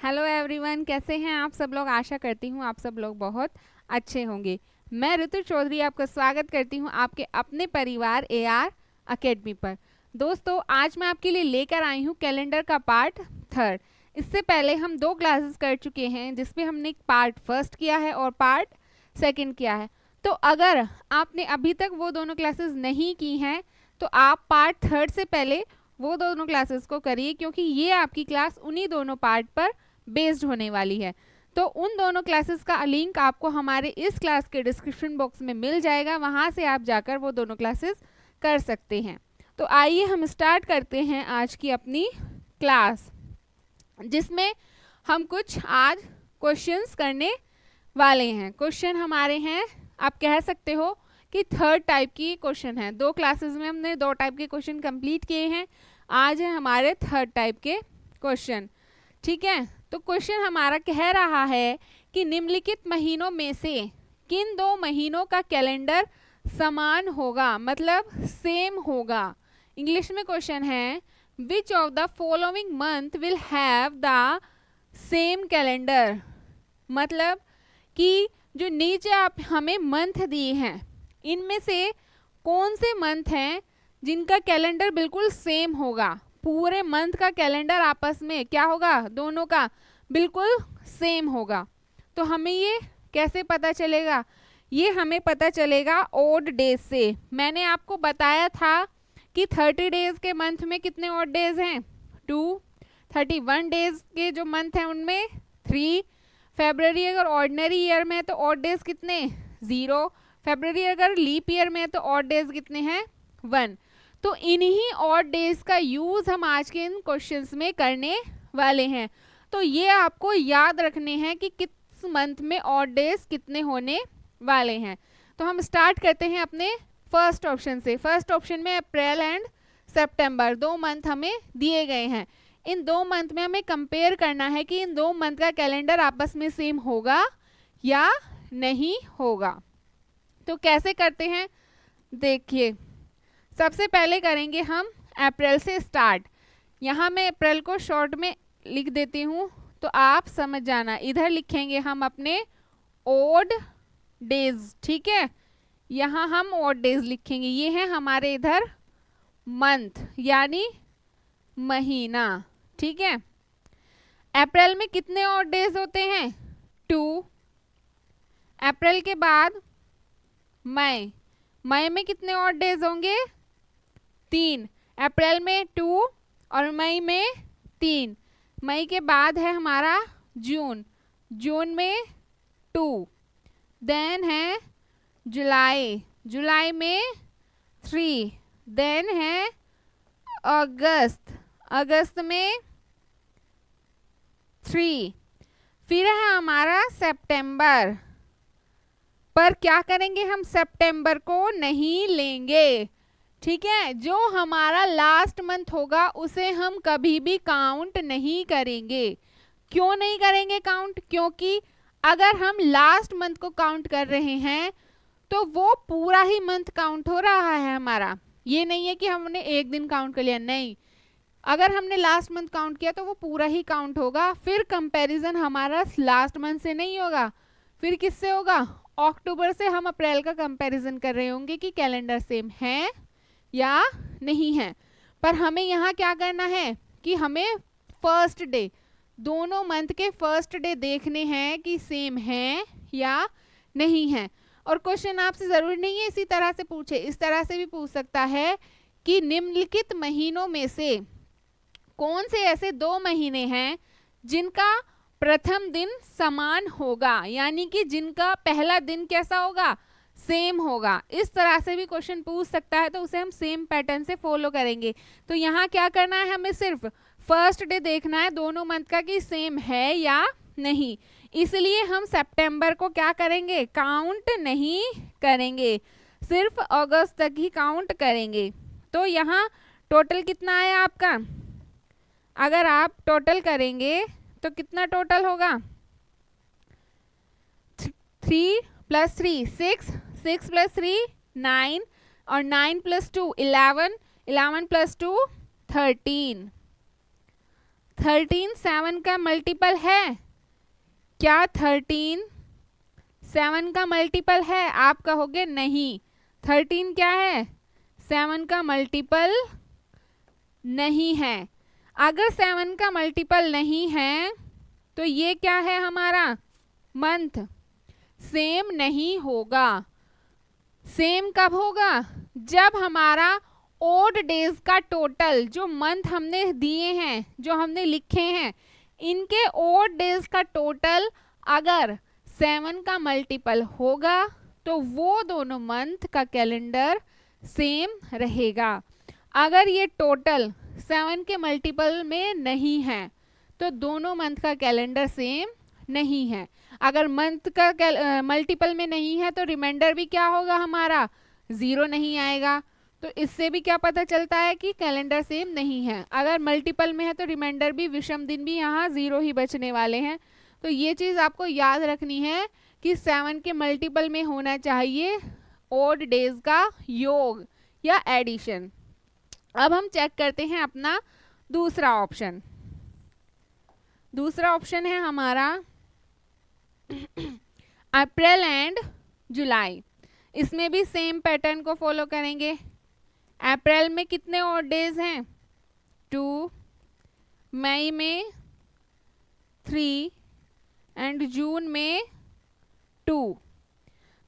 Hello everyone, कैसे हैं आप सब लोग। आशा करती हूँ आप सब लोग बहुत अच्छे होंगे। मैं ऋतु चौधरी आपका स्वागत करती हूँ आपके अपने परिवार AR अकेडमी पर। दोस्तों, आज मैं आपके लिए लेकर आई हूँ कैलेंडर का पार्ट 3। इससे पहले हम 2 क्लासेस कर चुके हैं जिसमें हमने पार्ट 1 किया है और पार्ट 2 किया है। तो अगर आपने अभी तक वो दोनों क्लासेस नहीं की हैं तो आप पार्ट 3 से पहले वो दोनों क्लासेस को करिए, क्योंकि ये आपकी क्लास उन्हीं दोनों पार्ट पर बेस्ड होने वाली है। तो उन दोनों क्लासेस का लिंक आपको हमारे इस क्लास के डिस्क्रिप्शन बॉक्स में मिल जाएगा, वहाँ से आप जाकर वो दोनों क्लासेस कर सकते हैं। तो आइए हम स्टार्ट करते हैं आज की अपनी क्लास, जिसमें हम कुछ आज क्वेश्चंस करने वाले हैं। क्वेश्चन हमारे हैं, आप कह सकते हो कि 3rd टाइप की क्वेश्चन है। 2 क्लासेस में हमने 2 टाइप के क्वेश्चन कंप्लीट किए हैं, आज है हमारे 3rd टाइप के क्वेश्चन। ठीक है, तो क्वेश्चन हमारा कह रहा है कि निम्नलिखित महीनों में से किन 2 महीनों का कैलेंडर समान होगा, मतलब सेम होगा। इंग्लिश में क्वेश्चन है, which of the following month will have the same calendar. मतलब कि जो नीचे आप हमें मंथ दिए हैं, इनमें से कौन से मंथ हैं जिनका कैलेंडर बिल्कुल सेम होगा। पूरे मंथ का कैलेंडर आपस में क्या होगा, दोनों का बिल्कुल सेम होगा। तो हमें ये कैसे पता चलेगा, ये हमें पता चलेगा ऑड डेज से। मैंने आपको बताया था कि 30 डेज के मंथ में कितने ऑड डेज हैं, 2। 31 डेज के जो मंथ हैं उनमें 3। फरवरी अगर ऑर्डिनरी ईयर में है तो ऑड डेज कितने, 0। फरवरी अगर लीप ईयर में है तो ऑड डेज कितने हैं, 1। तो इन्हीं ऑड डेज का यूज हम आज के इन क्वेश्चंस में करने वाले हैं। तो ये आपको याद रखने हैं कि किस मंथ में ऑड डेज कितने होने वाले हैं। तो हम स्टार्ट करते हैं अपने फर्स्ट ऑप्शन से। फर्स्ट ऑप्शन में अप्रैल एंड सितंबर 2 मंथ हमें दिए गए हैं। इन 2 मंथ में हमें कंपेयर करना है कि इन 2 मंथ का कैलेंडर आपस में सेम होगा या नहीं होगा। तो कैसे करते हैं, देखिए सबसे पहले करेंगे हम अप्रैल से स्टार्ट। यहाँ मैं अप्रैल को शॉर्ट में लिख देती हूँ तो आप समझ जाना। इधर लिखेंगे हम अपने ओड डेज, ठीक है। यहाँ हम ओड डेज लिखेंगे, ये है हमारे इधर मंथ यानी महीना, ठीक है। अप्रैल में कितने ऑड डेज होते हैं, 2। अप्रैल के बाद मई, मई में कितने ऑड डेज होंगे, 3। अप्रैल में 2 और मई में 3। मई के बाद है हमारा जून, जून में 2। देन है जुलाई, जुलाई में 3। देन है अगस्त, अगस्त में 3। फिर है हमारा सितंबर, पर क्या करेंगे हम, सितंबर को नहीं लेंगे, ठीक है। जो हमारा लास्ट मंथ होगा उसे हम कभी भी काउंट नहीं करेंगे। क्यों नहीं करेंगे काउंट, क्योंकि अगर हम लास्ट मंथ को काउंट कर रहे हैं तो वो पूरा ही मंथ काउंट हो रहा है हमारा। ये नहीं है कि हमने एक दिन काउंट कर लिया, नहीं। अगर हमने लास्ट मंथ काउंट किया तो वो पूरा ही काउंट होगा। फिर कंपैरिजन हमारा लास्ट मंथ से नहीं होगा, फिर किससे होगा, अक्टूबर से हम अप्रैल का कंपैरिजन कर रहे होंगे कि कैलेंडर सेम है या नहीं है। पर हमें यहाँ क्या करना है कि हमें फर्स्ट डे, दोनों मंथ के फर्स्ट डे देखने हैं कि सेम है या नहीं है। और क्वेश्चन आपसे जरूरी नहीं है इसी तरह से पूछे, इस तरह से भी पूछ सकता है कि निम्नलिखित महीनों में से कौन से ऐसे 2 महीने हैं जिनका प्रथम दिन समान होगा, यानी कि जिनका पहला दिन कैसा होगा, सेम होगा। इस तरह से भी क्वेश्चन पूछ सकता है, तो उसे हम सेम पैटर्न से फॉलो करेंगे। तो यहाँ क्या करना है, हमें सिर्फ फर्स्ट डे देखना है दोनों मंथ का कि सेम है या नहीं। इसलिए हम सितंबर को क्या करेंगे, काउंट नहीं करेंगे, सिर्फ अगस्त तक ही काउंट करेंगे। तो यहाँ टोटल कितना आया आपका, अगर आप टोटल करेंगे तो कितना टोटल होगा, 3 + 3 6, 6 + 3 9 और 9 + 2 11, 11 + 2 13। 13 7 का मल्टीपल है? क्या 13 7 का मल्टीपल है? आप कहोगे नहीं, 13 क्या है? 7 का मल्टीपल नहीं है। अगर 7 का मल्टीपल नहीं है तो ये क्या है हमारा? मंथ। सेम नहीं होगा। सेम कब होगा? जब हमारा ओड डेज का टोटल, जो मंथ हमने दिए हैं, जो हमने लिखे हैं, इनके ओड डेज का टोटल अगर 7 का मल्टीपल होगा तो वो दोनों मंथ का कैलेंडर सेम रहेगा। अगर ये टोटल 7 के मल्टीपल में नहीं है तो दोनों मंथ का कैलेंडर सेम नहीं है। अगर मंथ का मल्टीपल में नहीं है तो रिमाइंडर भी क्या होगा हमारा? 0 नहीं आएगा। तो इससे भी क्या पता चलता है कि कैलेंडर सेम नहीं है। अगर मल्टीपल में है तो रिमाइंडर भी, विषम दिन भी यहाँ 0 ही बचने वाले हैं। तो ये चीज़ आपको याद रखनी है कि 7 के मल्टीपल में होना चाहिए ओड डेज का योग या एडिशन। अब हम चेक करते हैं अपना दूसरा ऑप्शन। दूसरा ऑप्शन है हमारा अप्रैल एंड जुलाई। इसमें भी सेम पैटर्न को फॉलो करेंगे। अप्रैल में कितने ऑड डेज हैं? 2, मई में 3 एंड जून में 2।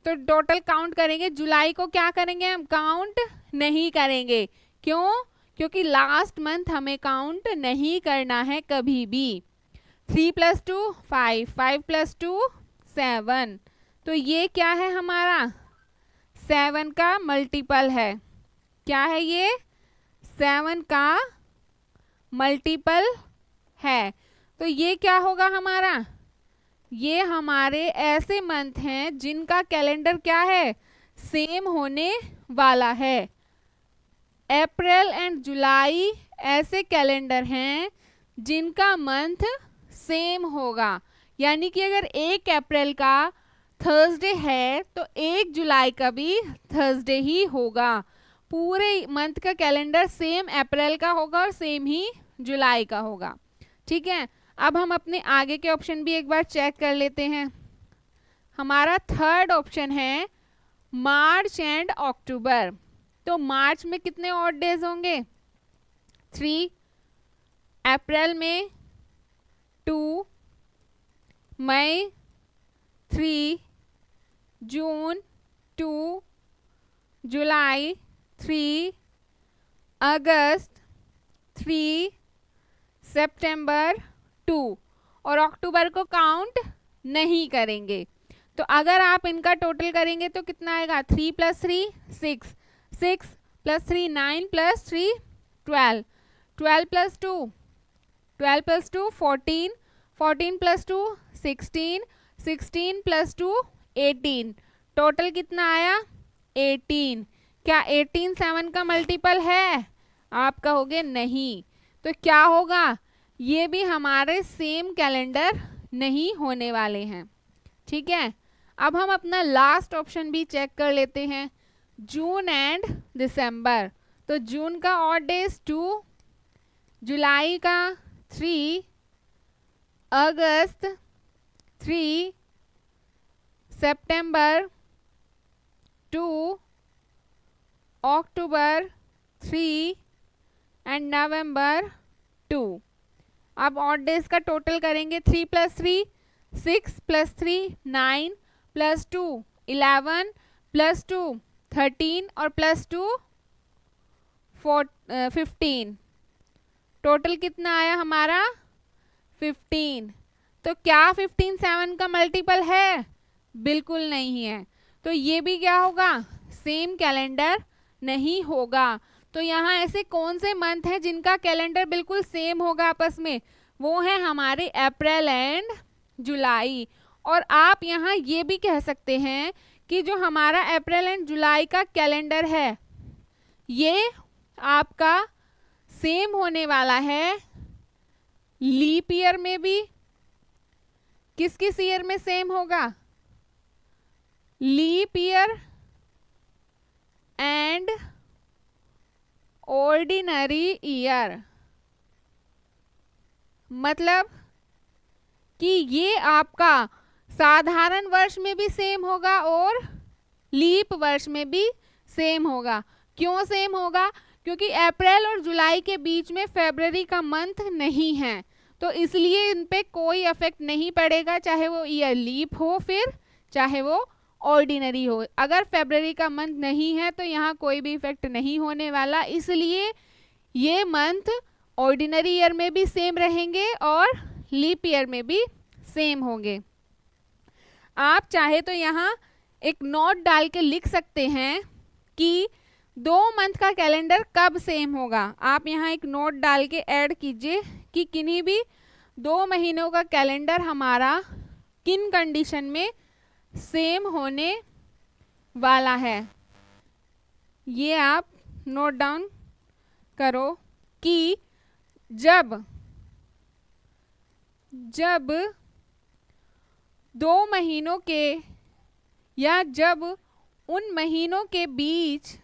तो टोटल काउंट करेंगे। जुलाई को क्या करेंगे हम? काउंट नहीं करेंगे। क्यों? क्योंकि लास्ट मंथ हमें काउंट नहीं करना है कभी भी। 3 + 2 5, 5 + 2 7। तो ये क्या है हमारा? 7 का मल्टीपल है। क्या है ये? 7 का मल्टीपल है। तो ये क्या होगा हमारा? ये हमारे ऐसे मंथ हैं जिनका कैलेंडर क्या है? सेम होने वाला है। अप्रैल एंड जुलाई ऐसे कैलेंडर हैं जिनका मंथ सेम होगा। यानी कि अगर 1 अप्रैल का थर्सडे है तो 1 जुलाई का भी थर्सडे ही होगा। पूरे मंथ का कैलेंडर सेम अप्रैल का होगा और सेम ही जुलाई का होगा। ठीक है, अब हम अपने आगे के ऑप्शन भी एक बार चेक कर लेते हैं। हमारा थर्ड ऑप्शन है मार्च एंड अक्टूबर। तो मार्च में कितने ऑड डेज होंगे? 3, अप्रैल में 2, मई 3, जून 2, जुलाई 3, अगस्त 3, सितंबर 2 और अक्टूबर को काउंट नहीं करेंगे। तो अगर आप इनका टोटल करेंगे तो कितना आएगा? 3 + 3 6, 6 + 3 9 + 3 12, 12 + 2 12 + 2 14, 14 + 2 16, 16 + 2 18। टोटल कितना आया? 18। क्या 18 7 का मल्टीपल है? आप कहोगे नहीं। तो क्या होगा? ये भी हमारे सेम कैलेंडर नहीं होने वाले हैं। ठीक है, अब हम अपना लास्ट ऑप्शन भी चेक कर लेते हैं, जून एंड दिसंबर। तो जून का ऑड डेज 2, जुलाई का 3, अगस्त 3, सितंबर 2, अक्टूबर 3 एंड नवंबर 2। अब ऑड डेज का टोटल करेंगे। 3 + 3 6 + 3 9 + 2 11 + 2 13 और +2 15। टोटल कितना आया हमारा? 15। तो क्या 15 7 का मल्टीपल है? बिल्कुल नहीं है। तो ये भी क्या होगा? सेम कैलेंडर नहीं होगा। तो यहाँ ऐसे कौन से मंथ हैं जिनका कैलेंडर बिल्कुल सेम होगा आपस में? वो है हमारे अप्रैल एंड जुलाई। और आप यहाँ ये भी कह सकते हैं कि जो हमारा अप्रैल एंड जुलाई का कैलेंडर है ये आपका सेम होने वाला है लीप ईयर में भी। किस किस ईयर में सेम होगा? Leap year and ordinary year. मतलब कि ये आपका साधारण वर्ष में भी सेम होगा और लीप वर्ष में भी सेम होगा। क्यों सेम होगा? क्योंकि अप्रैल और जुलाई के बीच में फरवरी का मंथ नहीं है, तो इसलिए इन पे कोई इफेक्ट नहीं पड़ेगा, चाहे वो ईयर लीप हो फिर चाहे वो ऑर्डिनरी हो। अगर फरवरी का मंथ नहीं है तो यहाँ कोई भी इफेक्ट नहीं होने वाला, इसलिए ये मंथ ऑर्डिनरी ईयर में भी सेम रहेंगे और लीप ईयर में भी सेम होंगे। आप चाहे तो यहाँ एक नोट डाल के लिख सकते हैं कि 2 मंथ का कैलेंडर कब सेम होगा। आप यहाँ एक नोट डाल के ऐड कीजिए कि किन्हीं भी 2 महीनों का कैलेंडर हमारा किन कंडीशन में सेम होने वाला है। ये आप नोट डाउन करो कि जब 2 महीनों के या जब उन महीनों के बीच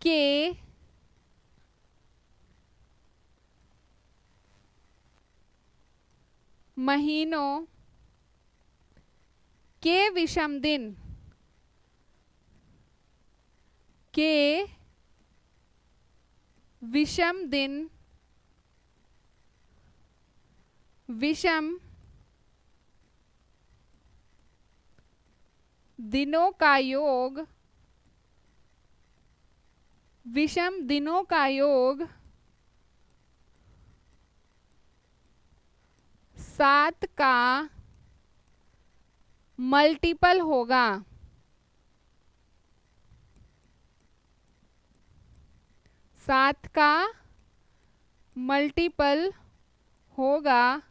के महीनों के विषम दिन विषम दिनों का योग 7 का मल्टीपल होगा। 7 का मल्टीपल होगा,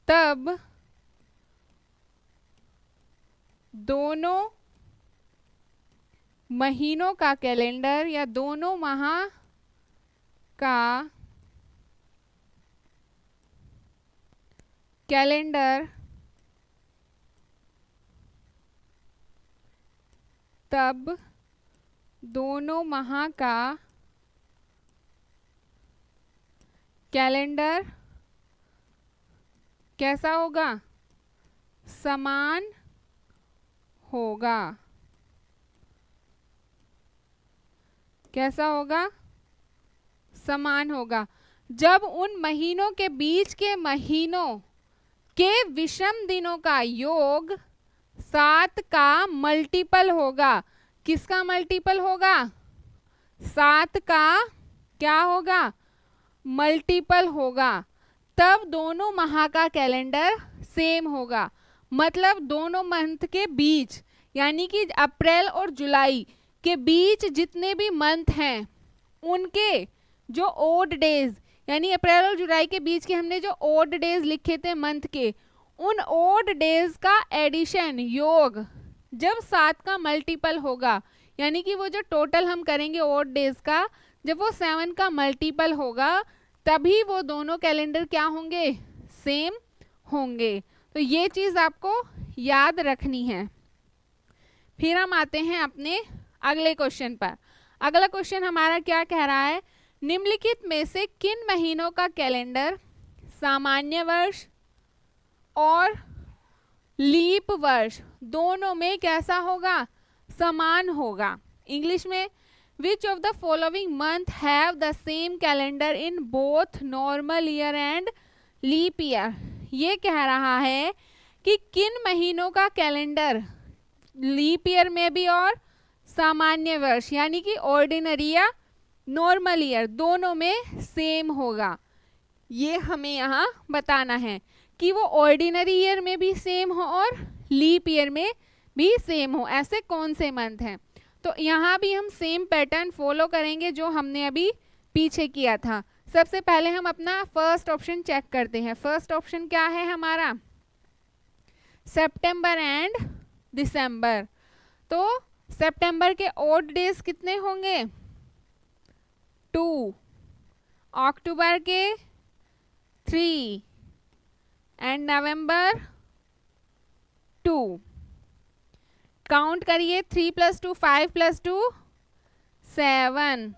तब दोनों महीनों का कैलेंडर या दोनों माह का कैलेंडर तब दोनों माह का कैलेंडर कैसा होगा? समान होगा। कैसा होगा? समान होगा। जब उन महीनों के बीच के महीनों के विषम दिनों का योग 7 का मल्टीपल होगा। किसका मल्टीपल होगा? 7 का क्या होगा? मल्टीपल होगा। तब दोनों माह का कैलेंडर सेम होगा। मतलब दोनों मंथ के बीच, यानी कि अप्रैल और जुलाई के बीच जितने भी मंथ हैं उनके जो ओड डेज, यानी अप्रैल और जुलाई के बीच के हमने जो ओड डेज लिखे थे मंथ के, उन ओड डेज का एडिशन योग जब 7 का मल्टीपल होगा, यानी कि वो जो टोटल हम करेंगे ओड डेज का, जब वो 7 का मल्टीपल होगा तभी वो दोनों कैलेंडर क्या होंगे? सेम होंगे। तो ये चीज़ आपको याद रखनी है। फिर हम आते हैं अपने अगले क्वेश्चन पर। अगला क्वेश्चन हमारा क्या कह रहा है? निम्नलिखित में से किन महीनों का कैलेंडर सामान्य वर्ष और लीप वर्ष दोनों में कैसा होगा? समान होगा। इंग्लिश में Which of the following month have the same calendar in both normal year and leap year? ये कह रहा है कि किन महीनों का कैलेंडर लीप ईयर में भी और सामान्य वर्ष यानी कि ऑर्डिनरी या नॉर्मल ईयर दोनों में सेम होगा। ये हमें यहाँ बताना है कि वो ऑर्डिनरी ईयर में भी सेम हो और लीप ईयर में भी सेम हो। ऐसे कौन से मंथ हैं? तो यहाँ भी हम सेम पैटर्न फॉलो करेंगे जो हमने अभी पीछे किया था। सबसे पहले हम अपना फर्स्ट ऑप्शन चेक करते हैं। फर्स्ट ऑप्शन क्या है हमारा? सितंबर एंड दिसंबर। तो सितंबर के ऑड डेज कितने होंगे? 2। अक्टूबर के 3, एंड नवंबर 2। काउंट करिए, 3 + 2 5 + 2 7।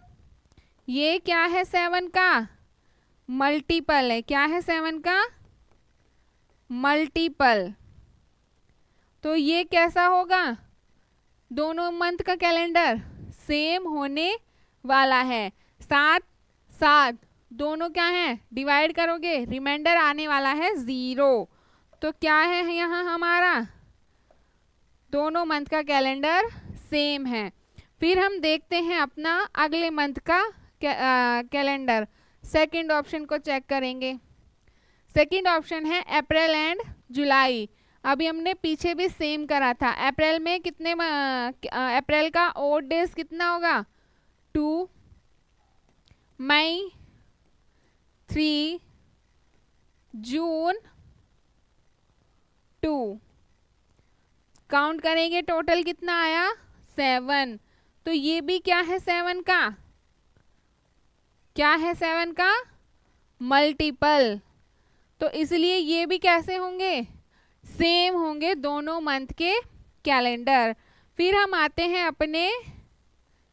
ये क्या है? 7 का मल्टीपल है। क्या है? 7 का मल्टीपल। तो ये कैसा होगा? दोनों मंथ का कैलेंडर सेम होने वाला है। 7 7 दोनों क्या है? डिवाइड करोगे, रिमाइंडर आने वाला है 0। तो क्या है यहाँ हमारा? दोनों मंथ का कैलेंडर सेम है। फिर हम देखते हैं अपना अगले मंथ का कैलेंडर। सेकंड ऑप्शन को चेक करेंगे। सेकंड ऑप्शन है अप्रैल एंड जुलाई। अभी हमने पीछे भी सेम करा था। अप्रैल में कितने अप्रैल का ओड डेज कितना होगा? 2, मई 3, जून 2। काउंट करेंगे, टोटल कितना आया? 7। तो ये भी क्या है? 7 का क्या है? 7 का मल्टीपल। तो इसलिए ये भी कैसे होंगे? सेम होंगे दोनों मंथ के कैलेंडर। फिर हम आते हैं अपने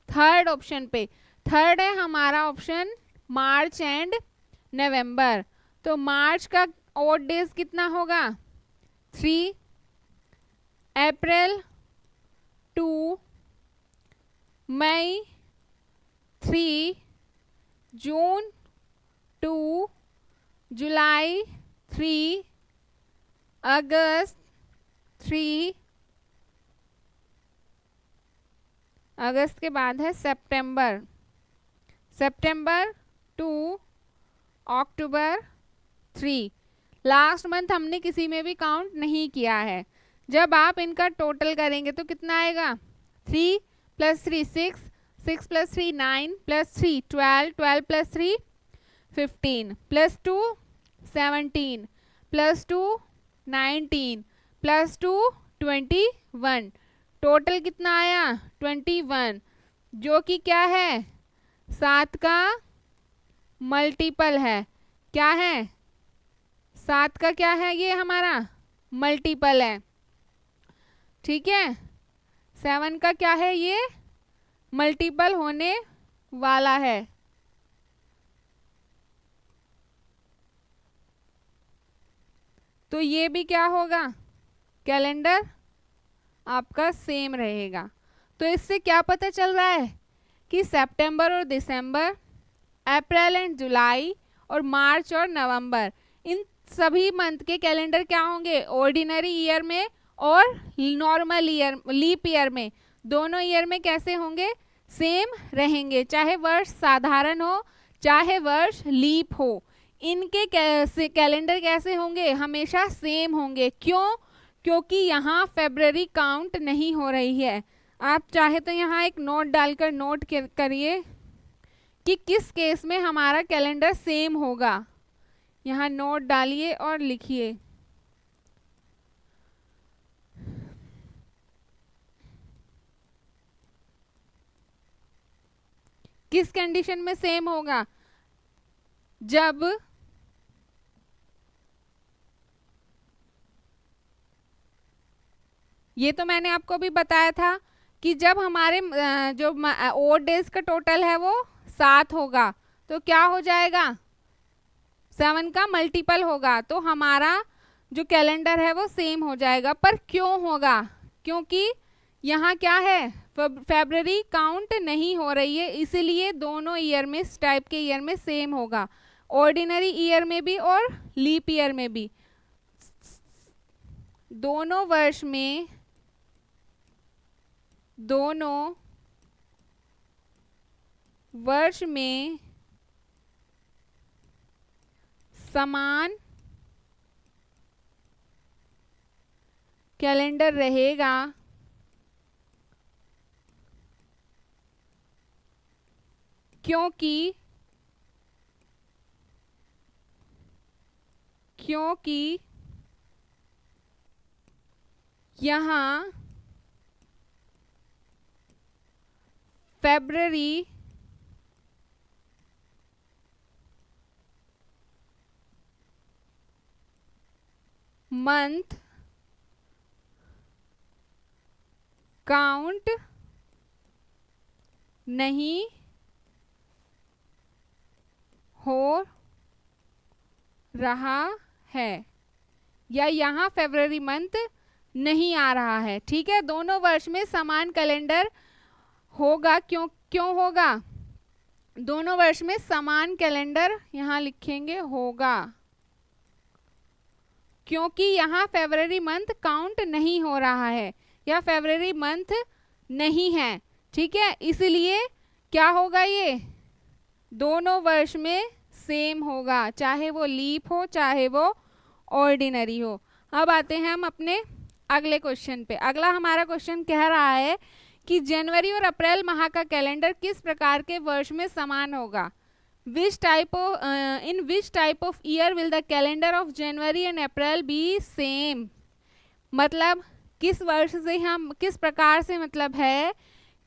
थर्ड ऑप्शन पे। थर्ड है हमारा ऑप्शन मार्च एंड नवंबर। तो मार्च का ऑड डेज कितना होगा? 3, अप्रैल 2, मई 3, जून 2, जुलाई 3, अगस्त 3, अगस्त के बाद है सितंबर 2, अक्टूबर 3। लास्ट मंथ हमने किसी में भी काउंट नहीं किया है। जब आप इनका टोटल करेंगे तो कितना आएगा? 3 + 3 6, 6 + 3 9, + 3 12, 12 + 3 15, + 2 17, + 2 19, + 2 21। टोटल कितना आया? 21, जो कि क्या है? 7 का मल्टीपल है। क्या है? 7 का क्या है? ये हमारा मल्टीपल है। ठीक है, 7 का क्या है? ये मल्टीपल होने वाला है। तो ये भी क्या होगा? कैलेंडर आपका सेम रहेगा। तो इससे क्या पता चल रहा है कि सितंबर और दिसंबर, अप्रैल एंड जुलाई और मार्च और नवंबर, इन सभी मंथ के कैलेंडर क्या होंगे? ऑर्डिनरी ईयर में और नॉर्मल ईयर, लीप ईयर में, दोनों ईयर में कैसे होंगे? सेम रहेंगे। चाहे वर्ष साधारण हो, चाहे वर्ष लीप हो, इनके कैलेंडर कैसे होंगे? हमेशा सेम होंगे। क्यों? क्योंकि यहाँ फरवरी काउंट नहीं हो रही है। आप चाहे तो यहाँ एक नोट डालकर नोट करिए कि किस केस में हमारा कैलेंडर सेम होगा। यहाँ नोट डालिए और लिखिए। किस कंडीशन में सेम होगा? जब ये तो मैंने आपको भी बताया था कि जब हमारे जो ओड डेज का टोटल है वो 7 होगा, तो क्या हो जाएगा? 7 का मल्टीपल होगा, तो हमारा जो कैलेंडर है वो सेम हो जाएगा। पर क्यों होगा? क्योंकि यहाँ क्या है? फरवरी काउंट नहीं हो रही है, इसलिए दोनों ईयर में, इस टाइप के ईयर में सेम होगा, ऑर्डिनरी ईयर में भी और लीप ईयर में भी। दोनों वर्ष में, दोनों वर्ष में समान कैलेंडर रहेगा, क्योंकि यहाँ फरवरी मंथ काउंट नहीं हो रहा है, या यहाँ फरवरी मंथ नहीं आ रहा है। ठीक है, दोनों वर्ष में समान कैलेंडर होगा। क्यों होगा? दोनों वर्ष में समान कैलेंडर यहाँ लिखेंगे होगा, क्योंकि यहाँ फरवरी मंथ काउंट नहीं हो रहा है या फरवरी मंथ नहीं है। ठीक है, इसलिए क्या होगा, ये दोनों वर्ष में सेम होगा, चाहे वो लीप हो चाहे वो ऑर्डिनरी हो। अब आते हैं हम अपने अगले क्वेश्चन पे। अगला हमारा क्वेश्चन कह रहा है कि जनवरी और अप्रैल माह का कैलेंडर किस प्रकार के वर्ष में समान होगा? in which type of year will the calendar of January and April be same? मतलब किस वर्ष से हम किस प्रकार से, मतलब है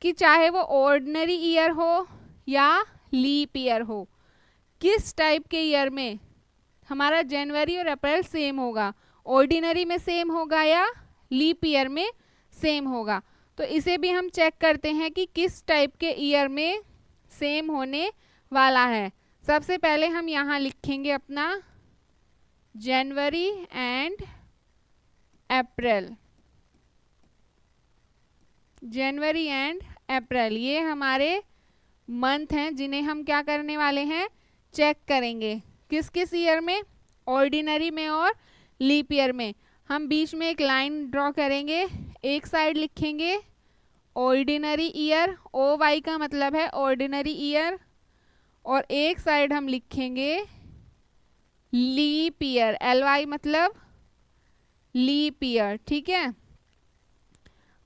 कि चाहे वो ऑर्डिनरी ईयर हो या लीप ईयर हो, किस टाइप के ईयर में हमारा जनवरी और अप्रैल सेम होगा? ऑर्डिनरी में सेम होगा या लीप ईयर में सेम होगा? तो इसे भी हम चेक करते हैं कि किस टाइप के ईयर में सेम होने वाला है। सबसे पहले हम यहाँ लिखेंगे अपना जनवरी एंड अप्रैल। जनवरी एंड अप्रैल ये हमारे मंथ हैं जिन्हें हम क्या करने वाले हैं, चेक करेंगे। किस किस ईयर में? ऑर्डिनरी में और लीप ईयर में। हम बीच में एक लाइन ड्रॉ करेंगे, एक साइड लिखेंगे ऑर्डिनरी ईयर, ओ वाई का मतलब है ऑर्डिनरी ईयर, और एक साइड हम लिखेंगे लीप ईयर, एल वाई मतलब लीप ईयर। ठीक है,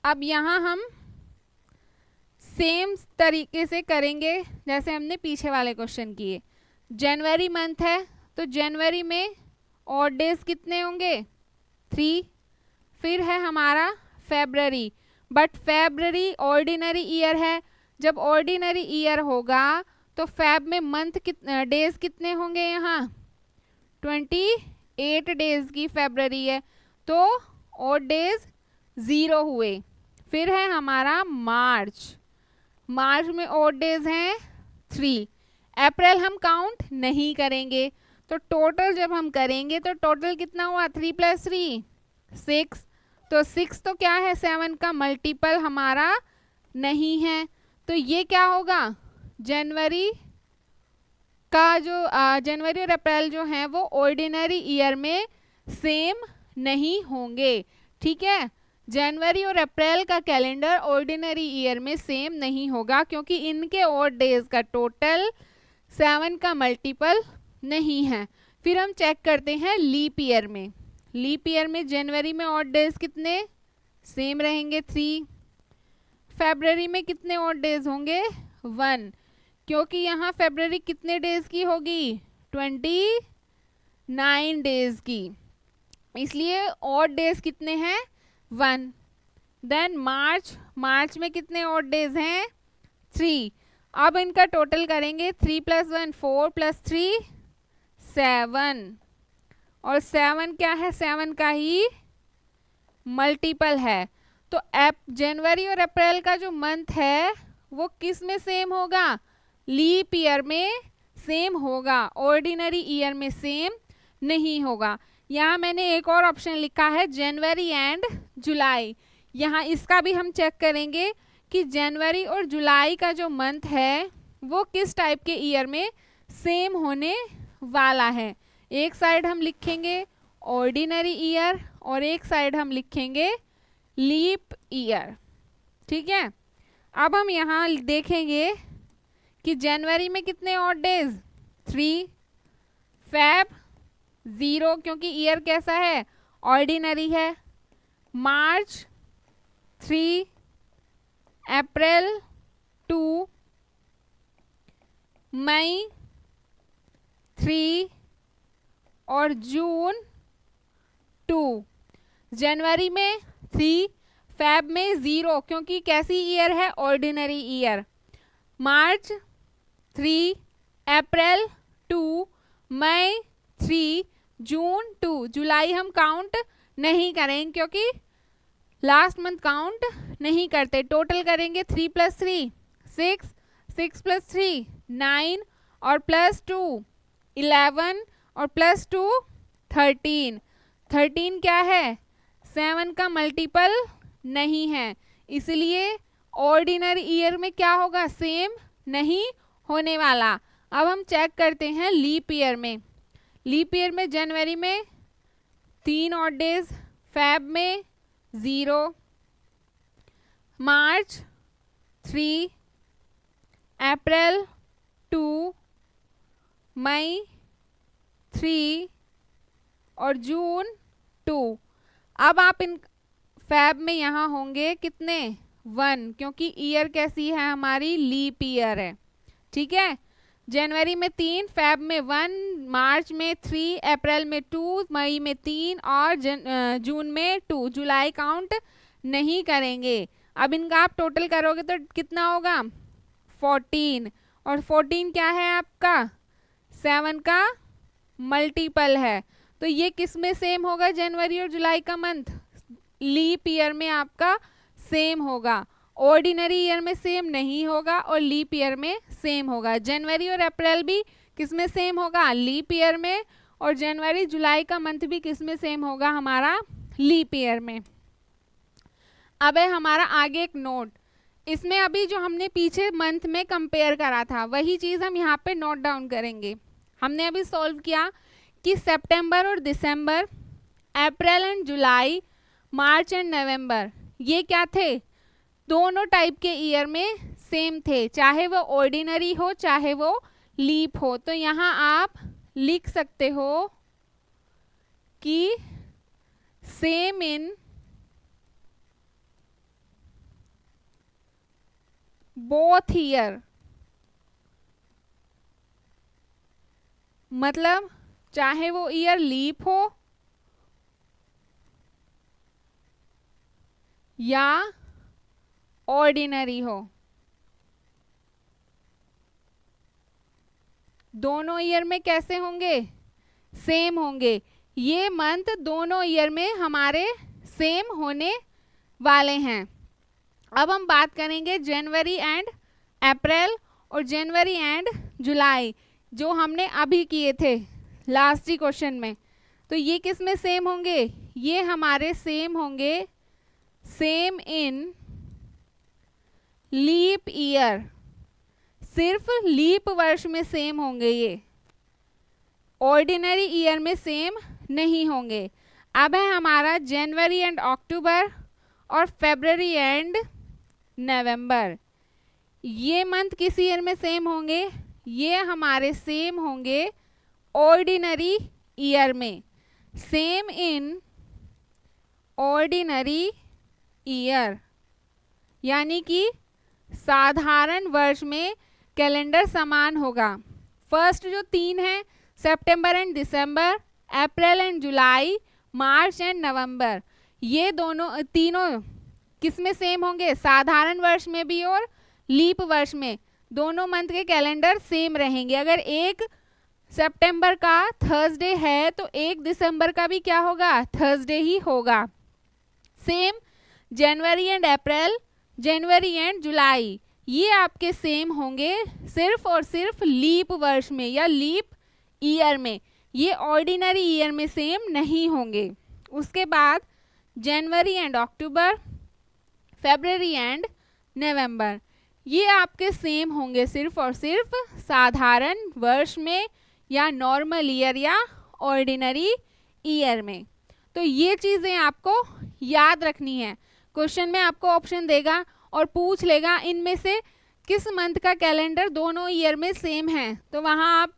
अब यहाँ हम सेम तरीके से करेंगे जैसे हमने पीछे वाले क्वेश्चन किए। जनवरी मंथ है तो जनवरी में ऑड डेज कितने होंगे? 3। फिर है हमारा February, but February ordinary year है। जब ऑर्डिनरी ईयर होगा तो फेब में मंथ डेज कितने होंगे? यहाँ 28 डेज की फेब्रवरी है तो ऑड डेज 0 हुए। फिर है हमारा मार्च, मार्च में ऑड डेज हैं 3। अप्रैल हम काउंट नहीं करेंगे, तो टोटल जब हम करेंगे तो टोटल कितना हुआ? 3 + 3 6। तो 6 तो क्या है, 7 का मल्टीपल हमारा नहीं है। तो ये क्या होगा, जनवरी का जो जनवरी और अप्रैल जो हैं वो ऑर्डिनरी ईयर में सेम नहीं होंगे। ठीक है, जनवरी और अप्रैल का कैलेंडर ऑर्डिनरी ईयर में सेम नहीं होगा क्योंकि इनके ऑड डेज का टोटल 7 का मल्टीपल नहीं है। फिर हम चेक करते हैं लीप ईयर में। लीप ईयर में जनवरी में ऑड डेज कितने सेम रहेंगे? 3। फरवरी में कितने ऑड डेज होंगे? 1, क्योंकि यहाँ फरवरी कितने डेज की होगी? 29 डेज की, इसलिए ऑड डेज कितने हैं? 1। देन मार्च, मार्च में कितने ऑड डेज हैं? 3। अब इनका टोटल करेंगे, 3 + 1 4 + 3 7, और 7 क्या है? 7 का ही मल्टीपल है। तो जनवरी और अप्रैल का जो मंथ है वो किस में सेम होगा? लीप ईयर में सेम होगा, ऑर्डिनरी ईयर में सेम नहीं होगा। यहाँ मैंने एक और ऑप्शन लिखा है जनवरी एंड जुलाई। यहाँ इसका भी हम चेक करेंगे कि जनवरी और जुलाई का जो मंथ है वो किस टाइप के ईयर में सेम होने वाला है। एक साइड हम लिखेंगे ऑर्डिनरी ईयर और एक साइड हम लिखेंगे लीप ईयर। ठीक है, अब हम यहाँ देखेंगे कि जनवरी में कितने ऑड डेज? 3। फेब 0 क्योंकि ईयर कैसा है? ऑर्डिनरी है। मार्च 3, अप्रैल 2, मई 3 और जून 2। जनवरी में 3, फेब में 0 क्योंकि कैसी ईयर है? Ordinary year. मार्च 3, अप्रैल 2, मई 3, जून 2, जुलाई हम काउंट नहीं करेंगे क्योंकि लास्ट मंथ काउंट नहीं करते। टोटल करेंगे 3 + 3 6, 6 + 3 9 और +2 11 और +2 13। 13 क्या है? 7 का मल्टीपल नहीं है, इसलिए ऑर्डिनरी ईयर में क्या होगा? सेम नहीं होने वाला। अब हम चेक करते हैं लीप ईयर में। लीप ईयर में जनवरी में 3 ऑड डेज, फेब में 0, मार्च 3, अप्रैल 2, मई 3 और जून 2। अब आप इन फेब में यहाँ होंगे कितने? 1, क्योंकि ईयर कैसी है हमारी? लीप ईयर है। ठीक है, जनवरी में 3, फेब में 1, मार्च में 3, अप्रैल में 2, मई में 3 और जून में 2। जुलाई काउंट नहीं करेंगे। अब इनका आप टोटल करोगे तो कितना होगा? 14। और 14 क्या है आपका? 7 का मल्टीपल है। तो ये किस में सेम होगा? जनवरी और जुलाई का मंथ लीप ईयर में आपका सेम होगा। ऑर्डिनरी ईयर में सेम नहीं होगा और लीप ईयर में सेम होगा। जनवरी और अप्रैल भी किस में सेम होगा? लीप ईयर में। और जनवरी जुलाई का मंथ भी किस में सेम होगा? हमारा लीप ईयर में। अब है हमारा आगे एक नोट। इसमें अभी जो हमने पीछे मंथ में कंपेयर करा था वही चीज़ हम यहाँ पे नोट डाउन करेंगे। हमने अभी सॉल्व किया कि सितंबर और दिसंबर, अप्रैल एंड जुलाई, मार्च एंड नवंबर, ये क्या थे? दोनों टाइप के ईयर में सेम थे, चाहे वो ऑर्डिनरी हो चाहे वो लीप हो। तो यहाँ आप लिख सकते हो कि सेम इन बोथ ईयर, मतलब चाहे वो ईयर लीप हो या ऑर्डिनरी हो, दोनों ईयर में कैसे होंगे? सेम होंगे। ये मंथ दोनों ईयर में हमारे सेम होने वाले हैं। अब हम बात करेंगे जनवरी एंड अप्रैल और जनवरी एंड जुलाई, जो हमने अभी किए थे लास्ट ही क्वेश्चन में। तो ये किस में सेम होंगे? ये हमारे सेम होंगे सेम इन लीप ईयर, सिर्फ लीप वर्ष में सेम होंगे, ये ऑर्डिनरी ईयर में सेम नहीं होंगे। अब है हमारा जनवरी एंड अक्टूबर और फरवरी एंड नवंबर, ये मंथ किस ईयर में सेम होंगे? ये हमारे सेम होंगे ऑर्डिनरी ईयर में, सेम इन ऑर्डिनरी ईयर, यानी कि साधारण वर्ष में कैलेंडर समान होगा। फर्स्ट जो 3 है, सितंबर एंड दिसंबर, अप्रैल एंड जुलाई, मार्च एंड नवंबर, ये दोनों तीनों किस में सेम होंगे? साधारण वर्ष में भी और लीप वर्ष में, दोनों मंथ के कैलेंडर सेम रहेंगे। अगर 1 सितंबर का थर्सडे है तो 1 दिसंबर का भी क्या होगा? थर्सडे ही होगा। सेम जनवरी एंड अप्रैल, जनवरी एंड जुलाई, ये आपके सेम होंगे सिर्फ और सिर्फ लीप वर्ष में या लीप ईयर में, ये ऑर्डिनरी ईयर में सेम नहीं होंगे। उसके बाद जनवरी एंड अक्टूबर, फरवरी एंड नवंबर, ये आपके सेम होंगे सिर्फ और सिर्फ साधारण वर्ष में या नॉर्मल ईयर या ऑर्डिनरी ईयर में। तो ये चीज़ें आपको याद रखनी है। क्वेश्चन में आपको ऑप्शन देगा और पूछ लेगा इनमें से किस मंथ का कैलेंडर दोनों ईयर में सेम है, तो वहाँ आप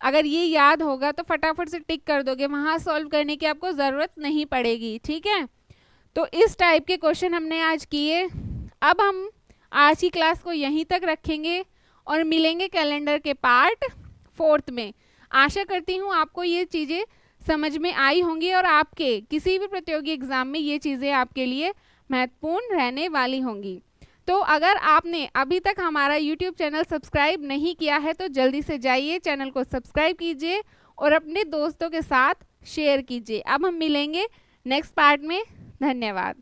अगर ये याद होगा तो फटाफट से टिक कर दोगे, वहाँ सॉल्व करने की आपको ज़रूरत नहीं पड़ेगी। ठीक है, तो इस टाइप के क्वेश्चन हमने आज किए। अब हम आज की क्लास को यहीं तक रखेंगे और मिलेंगे कैलेंडर के पार्ट 4 में। आशा करती हूँ आपको ये चीज़ें समझ में आई होंगी और आपके किसी भी प्रतियोगी एग्जाम में ये चीज़ें आपके लिए महत्वपूर्ण रहने वाली होंगी। तो अगर आपने अभी तक हमारा YouTube चैनल सब्सक्राइब नहीं किया है तो जल्दी से जाइए, चैनल को सब्सक्राइब कीजिए और अपने दोस्तों के साथ शेयर कीजिए। अब हम मिलेंगे नेक्स्ट पार्ट में। धन्यवाद।